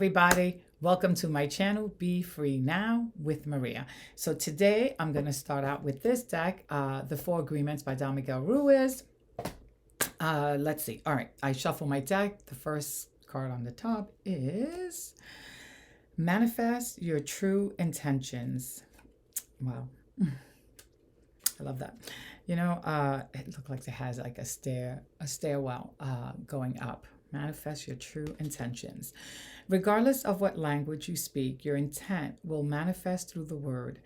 Everybody, welcome to my channel, Be Free Now with Maria. So today I'm going to start out with this deck, The Four Agreements by Don Miguel Ruiz. Let's see. All right, I shuffle my deck. The first card on the top is Manifest Your True Intentions. Wow. I love that. It looks like it has like a stairwell going up. Manifest your true intentions. Regardless of what language you speak, your intent will manifest through the word.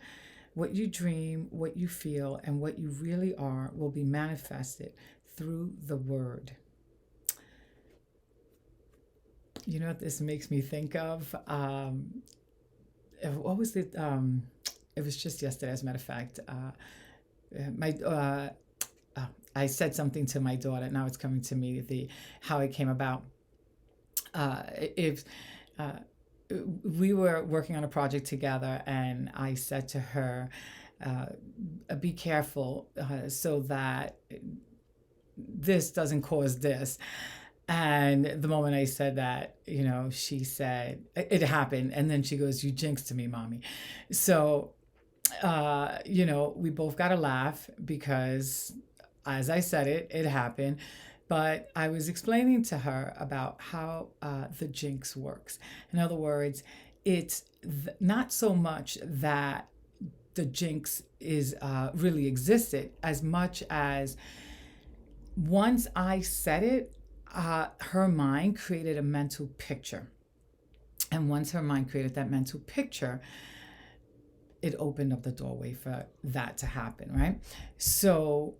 What you dream, what you feel, and what you really are will be manifested through the word. You know what this makes me think of? What was it? It was just yesterday, as a matter of fact. I said something to my daughter. Now it's coming to me, how it came about. If we were working on a project together, and I said to her, be careful so that this doesn't cause this. And the moment I said that, she said, it happened. And then she goes, you jinxed me, mommy. So, we both got a laugh because, as I said it happened. But I was explaining to her about how the jinx works. In other words, it's not so much that the jinx is really existed, as much as once I said it, her mind created a mental picture. And once her mind created that mental picture, it opened up the doorway for that to happen, right? So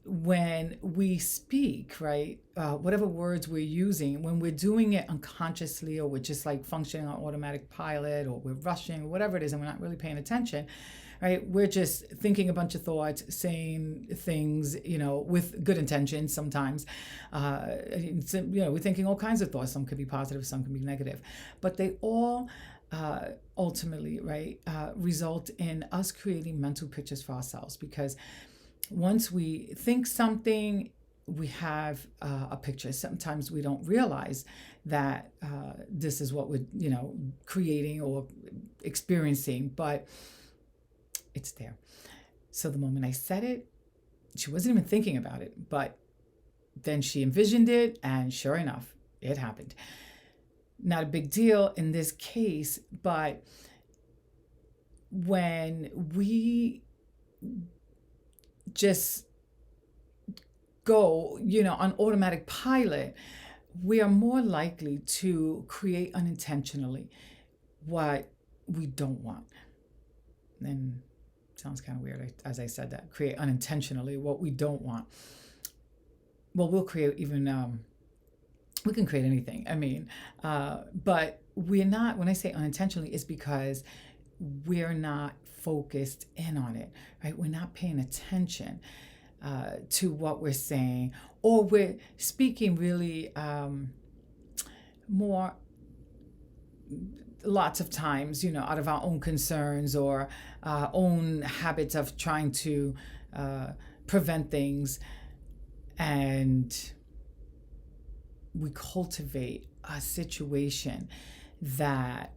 when we speak, right, whatever words we're using, when we're doing it unconsciously, or we're just like functioning on automatic pilot, or we're rushing, or whatever it is, and we're not really paying attention, right, we're just thinking a bunch of thoughts, saying things, with good intentions sometimes. We're thinking all kinds of thoughts. Some could be positive, some could be negative, but they all ultimately, right, result in us creating mental pictures for ourselves, because once we think something, we have a picture. Sometimes we don't realize that this is what we're, creating or experiencing, but it's there. So the moment I said it, she wasn't even thinking about it, but then she envisioned it, and sure enough, it happened. Not a big deal in this case, but when we just go, on automatic pilot, we are more likely to create unintentionally what we don't want. And it sounds kind of weird as I said that, create unintentionally what we don't want. Well, we'll create even, we can create anything. But we're not, when I say unintentionally, it's because we're not focused in on it, right? We're not paying attention to what we're saying, or we're speaking really more, lots of times, out of our own concerns or our own habits of trying to prevent things. And we cultivate a situation that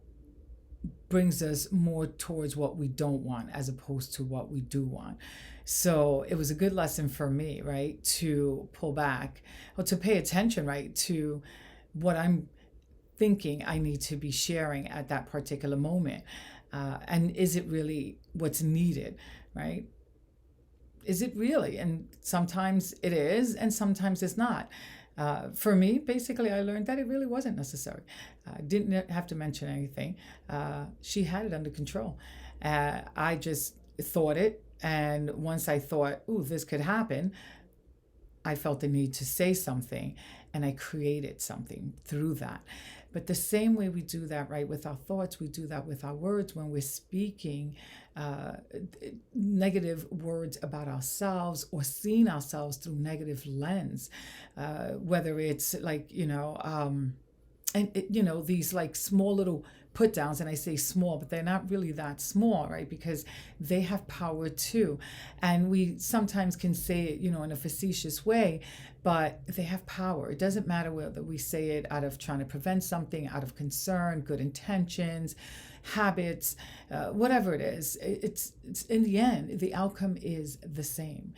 brings us more towards what we don't want, as opposed to what we do want. So it was a good lesson for me, right, to pull back, or to pay attention, right, to what I'm thinking I need to be sharing at that particular moment. And is it really what's needed, right? Is it really? And sometimes it is, and sometimes it's not. For me, basically, I learned that it really wasn't necessary. I didn't have to mention anything. She had it under control. I just thought it. And once I thought, ooh, this could happen, I felt the need to say something, and I created something through that. But the same way we do that, right, with our thoughts, we do that with our words when we're speaking negative words about ourselves, or seeing ourselves through negative lens, whether it's like, and these like small little put downs, and I say small, but they're not really that small, right? Because they have power too. And we sometimes can say it, in a facetious way, but they have power. It doesn't matter whether we say it out of trying to prevent something, out of concern, good intentions, habits, whatever it is. It's in the end, the outcome is the same.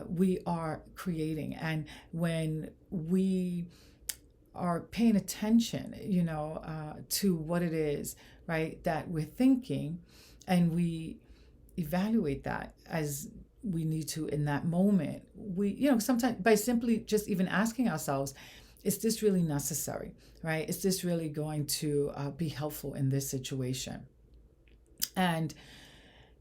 We are creating, and when we are paying attention, to what it is, right, that we're thinking, and we evaluate that as we need to in that moment. We, sometimes by simply just even asking ourselves, is this really necessary, right? Is this really going to be helpful in this situation? And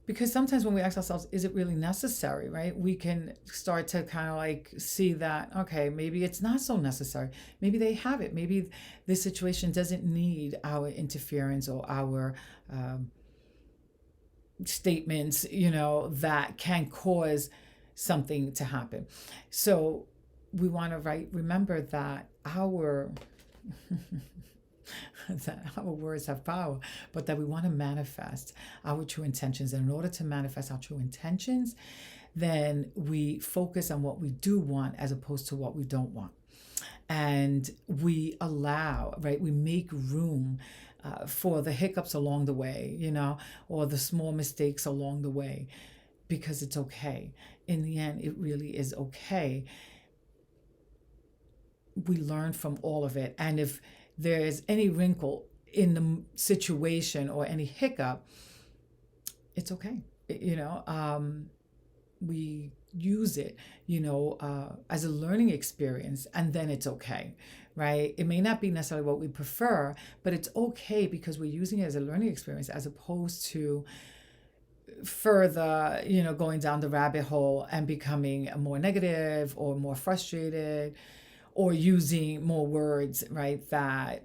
because sometimes when we ask ourselves, is it really necessary, right? We can start to kind of like see that, okay, maybe it's not so necessary. Maybe they have it. Maybe this situation doesn't need our interference or our statements, that can cause something to happen. So we want to remember that our that our words have power, but that we want to manifest our true intentions. And in order to manifest our true intentions, then we focus on what we do want as opposed to what we don't want. And we allow, right? We make room for the hiccups along the way, or the small mistakes along the way, because it's okay. In the end, it really is okay. We learn from all of it. And if there is any wrinkle in the situation or any hiccup, it's okay. We use it, as a learning experience, and then it's okay, right? It may not be necessarily what we prefer, but it's okay because we're using it as a learning experience as opposed to further, going down the rabbit hole and becoming more negative or more frustrated, or using more words, right, that,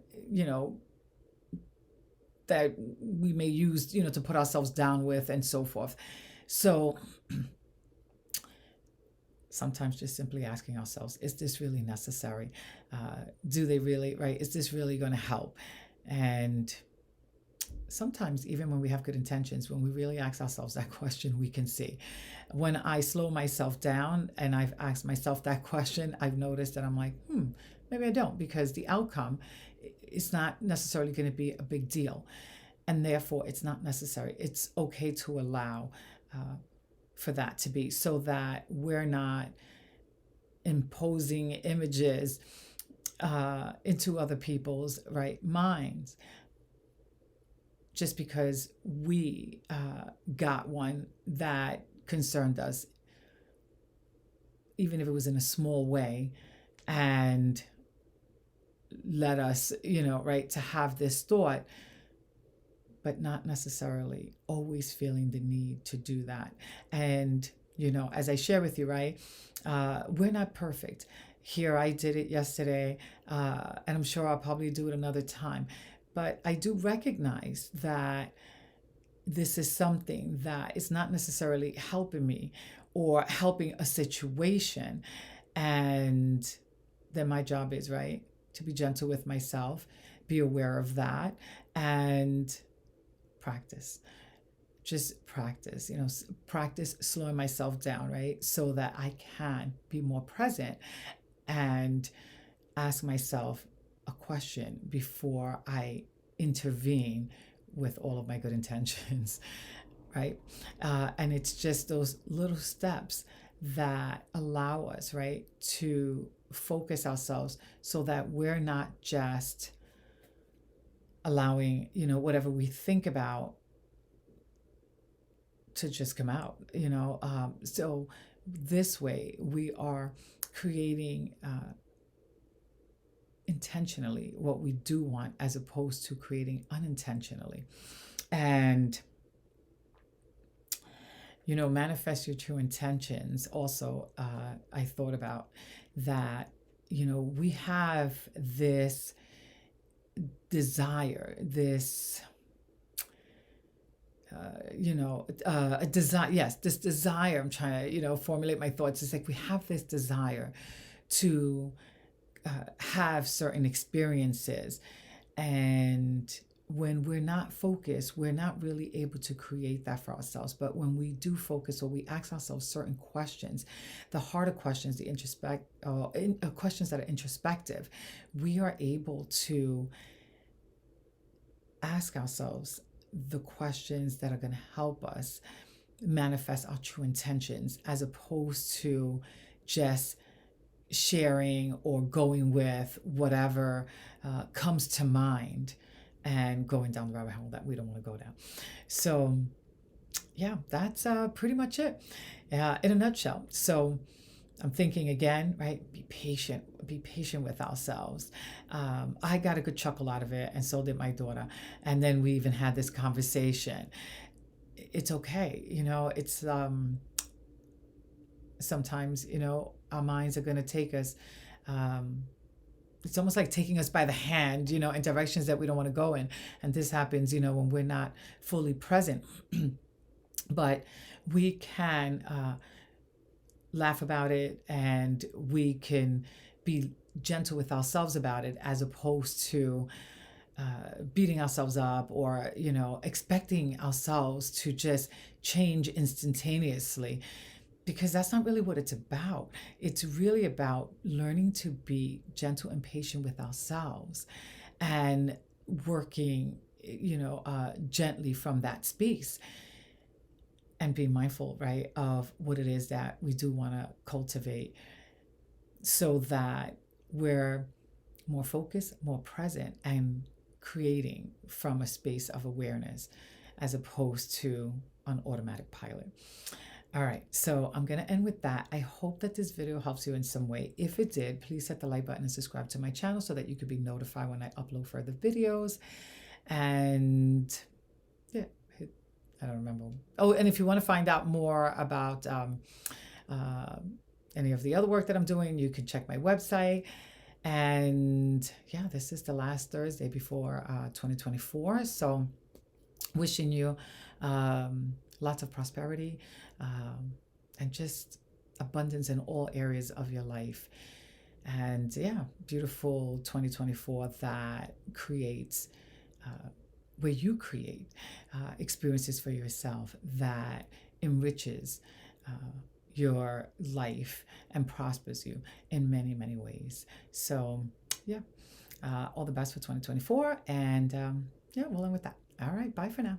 that we may use, to put ourselves down with, and so forth. So sometimes just simply asking ourselves, is this really necessary? Do they really, right? Is this really going to help? And sometimes even when we have good intentions, when we really ask ourselves that question, we can see. When I slow myself down and I've asked myself that question, I've noticed that I'm like, maybe I don't, because the outcome is not necessarily going to be a big deal. And therefore, it's not necessary. It's okay to allow for that to be, so that we're not imposing images into other people's minds just because we got one that concerned us, even if it was in a small way, and led us, to have this thought, but not necessarily always feeling the need to do that. And, as I share with you, right, we're not perfect. Here, I did it yesterday, and I'm sure I'll probably do it another time. But I do recognize that this is something that is not necessarily helping me or helping a situation. And then my job is, right, to be gentle with myself, be aware of that, and practice. Just practice, practice slowing myself down, right? So that I can be more present and ask myself a question before I intervene with all of my good intentions, right? And it's just those little steps that allow us, right, to focus ourselves so that we're not just allowing, whatever we think about to just come out, so this way we are creating intentionally what we do want, as opposed to creating unintentionally. And manifest your true intentions. Also, I thought about that, we have this desire, this a desire. Yes, this desire. I'm trying to, formulate my thoughts. It's like we have this desire to have certain experiences. And when we're not focused, we're not really able to create that for ourselves. But when we do focus, or we ask ourselves certain questions, the harder questions, the questions that are introspective, we are able to ask ourselves the questions that are going to help us manifest our true intentions, as opposed to just sharing or going with whatever comes to mind and going down the rabbit hole that we don't want to go down. So yeah, that's pretty much it in a nutshell. So I'm thinking again, right? Be patient with ourselves. I got a good chuckle out of it, and so did my daughter. And then we even had this conversation. It's okay. It's sometimes, our minds are going to take us. It's almost like taking us by the hand, in directions that we don't want to go in. And this happens, when we're not fully present. But we can laugh about it, and we can be gentle with ourselves about it, as opposed to beating ourselves up, or expecting ourselves to just change instantaneously, because that's not really what it's about. It's really about learning to be gentle and patient with ourselves, and working gently from that space, and be mindful, right, of what it is that we do want to cultivate, so that we're more focused, more present, and creating from a space of awareness, as opposed to on automatic pilot. All right, so I'm going to end with that. I hope that this video helps you in some way. If it did, please hit the like button and subscribe to my channel, so that you could be notified when I upload further videos. And yeah, I don't remember. Oh, and if you want to find out more about any of the other work that I'm doing, you can check my website. And yeah, this is the last Thursday before 2024. So wishing you lots of prosperity, and just abundance in all areas of your life. And yeah, beautiful 2024 that creates, where you create experiences for yourself that enriches your life and prospers you in many, many ways. So yeah, all the best for 2024. And yeah, we'll end with that. All right, bye for now.